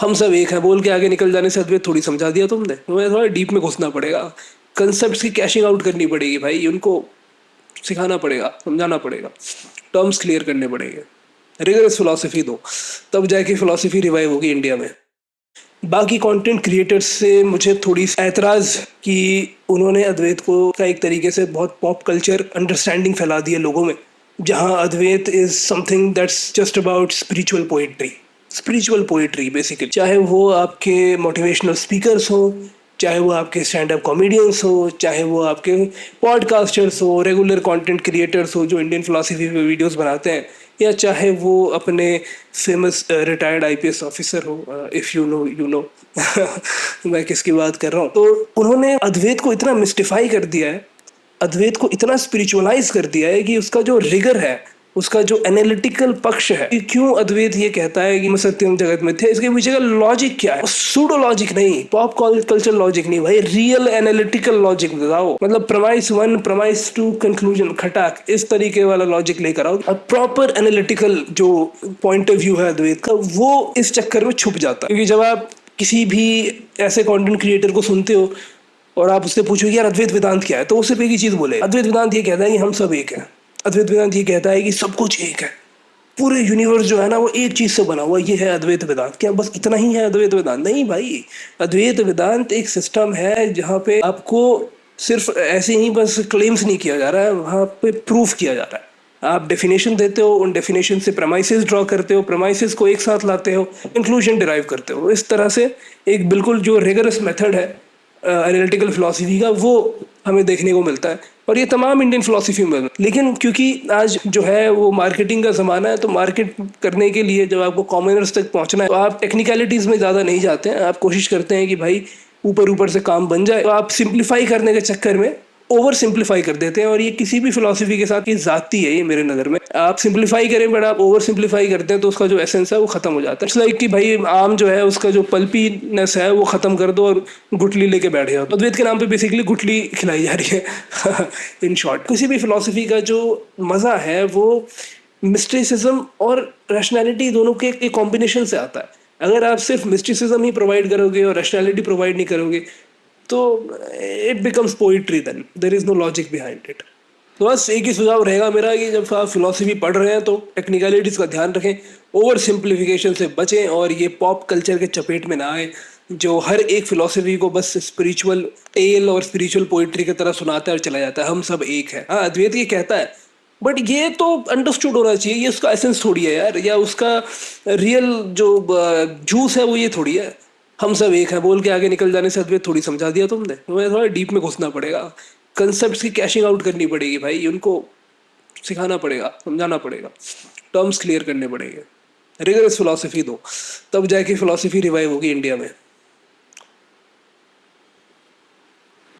हम सब एक है बोल के आगे निकल जाने से अद्वैत थोड़ी समझा दिया तुमने। तुम्हें थोड़ा डीप में घुसना पड़ेगा, कंसेप्ट की कैशिंग आउट करनी पड़ेगी भाई, उनको सिखाना पड़ेगा, समझाना पड़ेगा, टर्म्स क्लियर करने पड़ेंगे, रिगरस फिलोसफी दो, तब जाके फिलोसफी रिवाइव होगी इंडिया में। बाकी कंटेंट क्रिएटर्स से मुझे थोड़ी ऐतराज कि उन्होंने अद्वैत को का एक तरीके से बहुत पॉप कल्चर अंडरस्टैंडिंग फैला दी है लोगों में, जहां Advaita is something that's just about spiritual poetry basically. चाहे वो आपके मोटिवेशनल स्पीकर्स हो, चाहे वो आपके स्टैंड अप कॉमेडियंस हो, चाहे वो आपके पॉडकास्टर्स हो, रेगुलर कंटेंट क्रिएटर्स हो जो इंडियन फिलोसफी पे वीडियोस बनाते हैं, या चाहे वो अपने फेमस रिटायर्ड आईपीएस ऑफिसर हो, if you know you know मैं किसकी बात कर रहा हूँ। तो उन्होंने अद्वैत को इतना मिस्टिफाई कर दिया है, अद्वैत को इतना स्पिरिचुअलाइज कर दिया है कि उसका जो रिगर है, उसका जो एनालिटिकल पक्ष है कि क्यों अद्वैत ये कहता है कि मैं सत्यम जगत में थे, इसके पीछे का लॉजिक क्या है। सूडो लॉजिक नहीं, पॉप कल्चर लॉजिक नहीं भाई, रियल एनालिटिकल लॉजिक बताओ। मतलब प्रमाइस 1 प्रमाइस 2 कंक्लूजन खटाक, इस तरीके वाला लॉजिक लेकर आओ। और प्रॉपर एनालिटिकल जो पॉइंट ऑफ व्यू है अद्वैत का, वो इस चक्कर में छुप जाता है। क्योंकि जब आप किसी भी ऐसे कंटेंट क्रिएटर को सुनते हो और आप उससे पूछो यार अद्वैत वेदांत क्या है, तो वो सिर्फ एक ही चीज बोले, अद्वैत वेदांत ये कहता है कि हम सब एक है। अद्वैत वेदांत ये कहता है कि सब कुछ एक है, पूरे यूनिवर्स जो है ना वो एक चीज से बना हुआ, ये है अद्वैत वेदांत। क्या बस इतना ही है अद्वैत वेदांत? नहीं भाई, अद्वैत वेदांत एक सिस्टम है जहाँ पे आपको सिर्फ ऐसे ही बस क्लेम्स नहीं किया जा रहा है, वहाँ पे प्रूफ किया जा रहा है। आप डेफिनेशन देते हो, उन डेफिनेशन से प्रमाइसेस ड्रॉ करते हो, प्रमाइसेस को एक साथ लाते हो, इंक्लूजन डिराइव करते हो। इस तरह से एक बिल्कुल जो रिगरस मेथड है एनालिटिकल फिलॉसफी का, वो हमें देखने को मिलता है। और ये तमाम इंडियन फिलॉसफी में, लेकिन क्योंकि आज जो है वो मार्केटिंग का ज़माना है, तो मार्केट करने के लिए जब आपको कॉमनर्स तक पहुंचना है तो आप टेक्निकलिटीज़ में ज़्यादा नहीं जाते हैं। आप कोशिश करते हैं कि भाई ऊपर ऊपर से काम बन जाए, तो आप सिंप्लीफाई करने के चक्कर में ओवर सिंप्लीफाई कर देते हैं। और ये किसी भी फिलॉसफी के साथ ये जाती है, ये मेरे नज़र में। आप सिंप्लीफाई करें बट आप ओवर सिंप्लीफाई करते हैं तो उसका जो एसेंस है वो खत्म हो जाता है। इट्स लाइक कि भाई आम जो है उसका जो पल्पीनेस है वो खत्म कर दो और गुठली लेके बैठ जाओ। अद्वैत के नाम पे बेसिकली गुठली खिलाई जा रही है इन शॉर्ट। किसी भी फिलॉसफी का जो मज़ा है वो मिस्टिसिज्म और रैशनैलिटी दोनों के एक कॉम्बिनेशन से आता है। अगर आप सिर्फ मिस्टिसिज्म ही प्रोवाइड करोगे और रैशनैलिटी प्रोवाइड नहीं करोगे तो it becomes poetry, then there is no logic behind it. तो बस एक ही सुझाव रहेगा मेरा कि जब आप फिलोसफी पढ़ रहे हैं तो टेक्निकलिटीज़ का ध्यान रखें, ओवर सिंप्लीफिकेशन से बचें और ये पॉप कल्चर के चपेट में ना आए जो हर एक फिलोसफी को बस स्पिरिचुअल टेल और स्पिरिचुअल पोइट्री की तरह सुनाता है और चला जाता है। हम सब एक है, हाँ अद्वैत ये कहता है, बट ये तो अंडरस्टूड होना चाहिए, ये उसका एसेंस थोड़ी है यार, या उसका रियल जो जूस है वो ये थोड़ी है। हम सब एक है बोल के आगे निकल जाने से अद्वैत थोड़ी समझा दिया तुमने। तुम्हें थोड़ा डीप में घुसना पड़ेगा, कंसेप्ट की कैशिंग आउट करनी पड़ेगी भाई, उनको सिखाना पड़ेगा, समझाना पड़ेगा, टर्म्स क्लियर करने पड़ेंगे, रिगरस फिलोसफी दो, तब जाके फिलोसफी रिवाइव होगी इंडिया में।